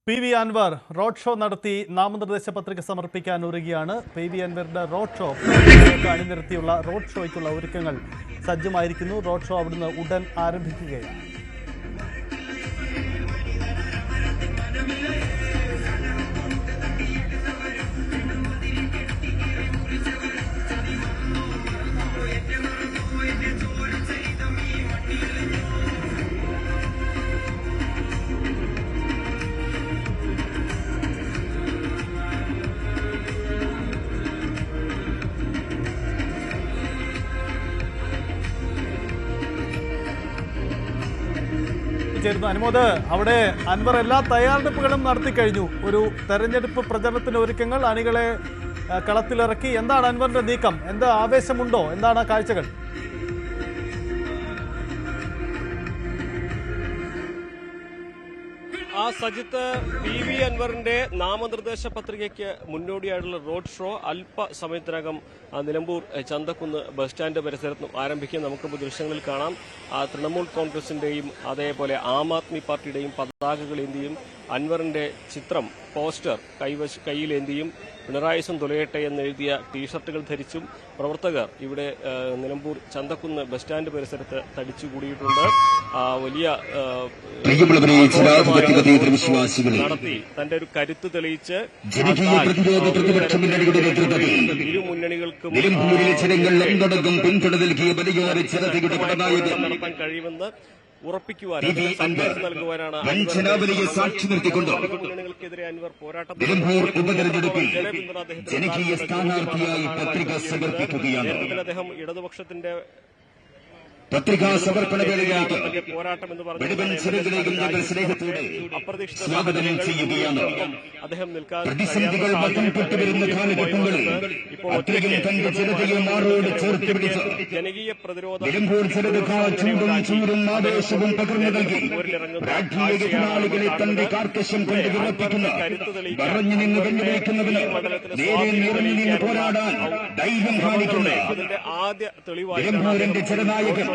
PV Anwar road show നടത്തി നാമനിർദ്ദേശ പത്രിക സമർപ്പിക്കാൻ ഒരുങ്ങിയാണ്. PV അൻവറിന്റെ റോഡ് ഷോ അണിനിരത്തിയുള്ള റോഡ് ഷോയ്ക്കുള്ള ഒരുക്കങ്ങൾ സജ്ജമായിരിക്കുന്നു. റോഡ് ഷോ അവിടുന്ന് ഉടൻ ആരംഭിക്കുകയാണ്. അനുമോദ്, അവിടെ അൻവർ എല്ലാ തയ്യാറെടുപ്പുകളും നടത്തി കഴിഞ്ഞു. ഒരു തെരഞ്ഞെടുപ്പ് പ്രചരണത്തിന് ഒരുക്കങ്ങൾ, അണികളെ കളത്തിലിറക്കി. എന്താണ് അൻവറിന്റെ നീക്കം? എന്ത് ആവേശമുണ്ടോ? എന്താണ് കാഴ്ചകൾ? സജിത്ത്, PV അൻവറിന്റെ നാമനിർദ്ദേശ പത്രികയ്ക്ക് മുന്നോടിയായിട്ടുള്ള റോഡ് ഷോ അല്പസമയത്തിനകം നിലമ്പൂർ ചന്തക്കുന്ന് ബസ് സ്റ്റാൻഡ് പരിസരത്തും ആരംഭിക്കും. നമുക്ക് ദൃശ്യങ്ങളിൽ കാണാം. തൃണമൂൽ കോൺഗ്രസിന്റെയും അതേപോലെ ആം ആദ്മി പാർട്ടിയുടെയും പതാകകളേന്തിയും അൻവറിന്റെ ചിത്രം പോസ്റ്റർ കയ്യിലേന്തിയും പിണറായിസം തുലയട്ടെ എന്നെഴുതിയ ടീഷർട്ടുകൾ ധരിച്ചും പ്രവർത്തകർ ഇവിടെ നിലമ്പൂർ ചന്തക്കുന്ന് ബസ് സ്റ്റാൻഡ് പരിസരത്ത് തടിച്ചുകൂടിയിട്ടുണ്ട്. വലിയ നടത്തി തന്റെ ഒരു കരുത്ത് തെളിയിച്ച് ഇരു മുന്നണികൾക്കും നടത്താൻ കഴിയുമെന്ന് ഉറപ്പിക്കുവാനും നൽകുവാനാണ് മുന്നണികൾക്കെതിരെ അൻവർ പോരാട്ടം അദ്ദേഹം ഇടതുപക്ഷത്തിന്റെ പത്രികാ സമർപ്പണ വേളയിലേക്ക് പോരാട്ടം എന്ന് പറഞ്ഞു സ്വാഗതം ചെയ്യുകയാണ്. പ്രതിസന്ധികൾ വന്നപ്പെട്ടുവരുന്ന കാലഘട്ടങ്ങളിൽ അത്രയും തന്റെ ജനതയെ മാറോട് ചേർത്ത് പിടിച്ച് ജനകീയ പ്രതിരോധം നിലമ്പൂർ ജനത ചൂടും ചൂടും ആവേശവും പകർന്നു നൽകി രാഷ്ട്രീയ എതിരാളികളെ തന്റെ കാർക്കശ്യം കൊണ്ട് വിറപ്പിക്കുന്ന പറഞ്ഞു നിന്ന് വെല്ലുവിളിക്കുന്നതിന് നേരെ നിറഞ്ഞു നിന്ന് പോരാടാൻ ധൈര്യം കാണിക്കുന്ന ആദ്യ തെളിവായി നിലമ്പൂരിന്റെ ജനനായകൻ,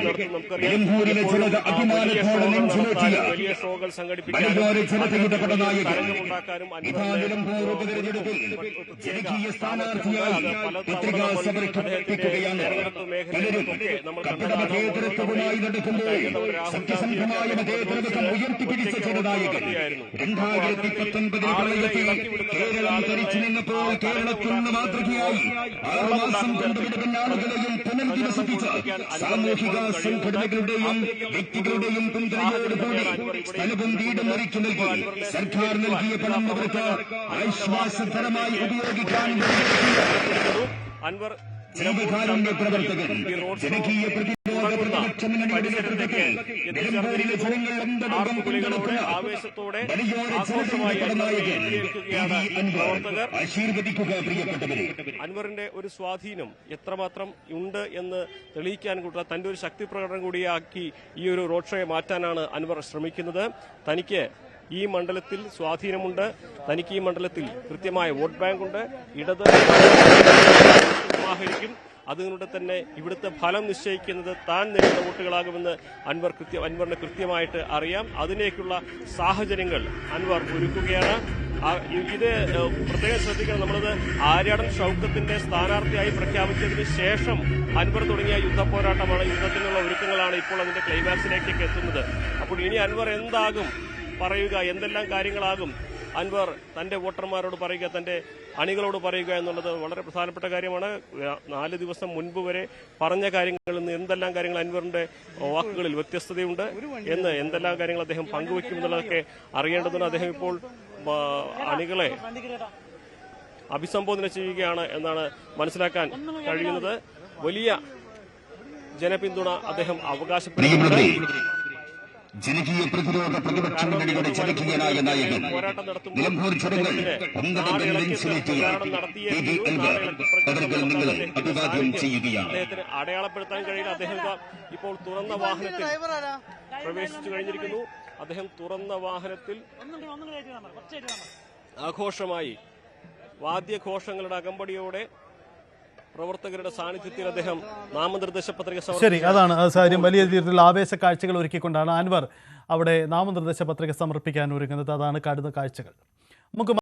നിലമ്പൂരിലെ ജനത അഭിമാനത്തോടെ നെഞ്ചിലേറ്റിയ മലയോര ജനതയുടെ പടനായകൻ നിലമ്പൂർ ഉപതെരഞ്ഞെടുപ്പിൽ ജനകീയ സ്ഥാനാർത്ഥിയായി പത്രികാ സമർപ്പിക്കുകയാണ്. പലരും കപടമതേതരത്വവുമായി നടക്കുമ്പോൾ സത്യസന്ധമായ മതേതരത്വം ഉയർത്തിപ്പിടിച്ച ജനനായകൻ 2019 പ്രളയത്തിൽ കേരളം ധരിച്ചു നിന്നപ്പോൾ കേരളത്തിന് മാതൃകയായി 6 മാസം കൊണ്ട് പിന്നാളുകളെയും പുനർവികസിപ്പിച്ച സാമൂഹിക സംഘടനകളുടെയും വ്യക്തികളുടെയും പിന്തുണയോടുകൂടി സ്ഥലവും വീടും ഒരുക്കി നൽകി സർക്കാർ നൽകിയ പണം അവർക്ക് ആശ്വാസധനമായി ഉപയോഗിക്കാൻ ജീവകാരുണ്യ പ്രവർത്തകൻ, ജനകീയ പ്രതിരോധ പ്രതിപക്ഷ മുന്നണിയുടെ നേതൃത്വത്തിൽ നിലമ്പൂരിലെ ജനങ്ങൾ ഒന്നടങ്കം പിന്തുണക്കുന്ന മലയോര ജനതയുടെ പടനായകൻ ആശീർവദിക്കുക. പ്രിയപ്പെട്ടവരെ, അൻവറിന്റെ ഒരു സ്വാധീനം എത്രമാത്രം ഉണ്ട് എന്ന് തെളിയിക്കാൻ കൂട്ടുക തന്റെ ഒരു ശക്തി പ്രകടനം കൂടിയാക്കി ഈ ഒരു റോഡ് ഷോയെ മാറ്റാനാണ് അൻവർ ശ്രമിക്കുന്നത്. തനിക്ക് ഈ മണ്ഡലത്തിൽ സ്വാധീനമുണ്ട്, തനിക്ക് ഈ മണ്ഡലത്തിൽ കൃത്യമായ വോട്ട് ബാങ്കുണ്ട്, ഇടത് സമാഹരിക്കും. അതുകൊണ്ട് തന്നെ ഇവിടുത്തെ ഫലം നിശ്ചയിക്കുന്നത് താൻ നേടുന്ന വോട്ടുകളാകുമെന്ന് അൻവറിന് കൃത്യമായിട്ട് അറിയാം. അതിലേക്കുള്ള സാഹചര്യങ്ങൾ അൻവർ ഒരുക്കുകയാണ്. ഇത് പ്രത്യേകം ശ്രദ്ധിക്കണം. നമ്മളത് ആര്യാടൻ ഷൌക്കത്തിന്റെ സ്ഥാനാർത്ഥിയായി പ്രഖ്യാപിച്ചതിന് ശേഷം അൻവർ തുടങ്ങിയ യുദ്ധ പോരാട്ടമാണ്, യുദ്ധത്തിനുള്ള ഒരുക്കങ്ങളാണ് ഇപ്പോൾ അതിന്റെ ക്ലൈമാക്സിലേക്കൊക്കെ എത്തുന്നത്. അപ്പോൾ ഇനി അൻവർ എന്താകും പറയുക, എന്തെല്ലാം കാര്യങ്ങളാകും അൻവർ തന്റെ വോട്ടർമാരോട് പറയുക, തന്റെ അണികളോട് പറയുക എന്നുള്ളത് വളരെ പ്രധാനപ്പെട്ട കാര്യമാണ്. 4 ദിവസം മുൻപ് വരെ പറഞ്ഞ കാര്യങ്ങളിൽ നിന്ന് എന്തെല്ലാം കാര്യങ്ങൾ അൻവറിന്റെ വാക്കുകളിൽ വ്യത്യസ്തതയുണ്ട് എന്ന്, എന്തെല്ലാം കാര്യങ്ങൾ അദ്ദേഹം പങ്കുവയ്ക്കുമെന്നുള്ളതൊക്കെ അറിയേണ്ടതുണ്ട്. അദ്ദേഹം ഇപ്പോൾ അണികളെ അഭിസംബോധന ചെയ്യുകയാണ് എന്നാണ് മനസ്സിലാക്കാൻ കഴിയുന്നത്. വലിയ ജനപിന്തുണ അദ്ദേഹം അവകാശപ്പെടുന്നുണ്ട്. ജനകീയ പ്രതിരോധ പ്രതിപക്ഷ മുന്നണിയുടെ ജനകീയനായ നായകൻ, നിലമ്പൂർ ജനങ്ങൾ ഒന്നടങ്കം നെഞ്ചിലേറ്റിയ നിങ്ങളെ അഭിവാദ്യം ചെയ്യുകയാണ്. അദ്ദേഹത്തിന് അടയാളപ്പെടുത്താൻ കഴിയില്ല. അദ്ദേഹം ഇപ്പോൾ തുറന്ന വാഹനത്തിൽ പ്രവേശിച്ചു കഴിഞ്ഞിരിക്കുന്നു. അദ്ദേഹം തുറന്ന വാഹനത്തിൽ ആഘോഷമായി വാദ്യഘോഷങ്ങളുടെ അകമ്പടിയോടെ പ്രവർത്തകരുടെ സാന്നിധ്യത്തിൽ അദ്ദേഹം നാമനിർദ്ദേശ പത്രിക ശരി, അതാണ് സാഹചര്യം. വലിയ രീതിയിലുള്ള ആവേശ കാഴ്ചകൾ ഒരുക്കിക്കൊണ്ടാണ് അൻവർ അവിടെ നാമനിർദ്ദേശ പത്രിക സമർപ്പിക്കാൻ ഒരുങ്ങുന്നത്. അതാണ് കാണുന്ന കാഴ്ചകൾ. നമുക്ക്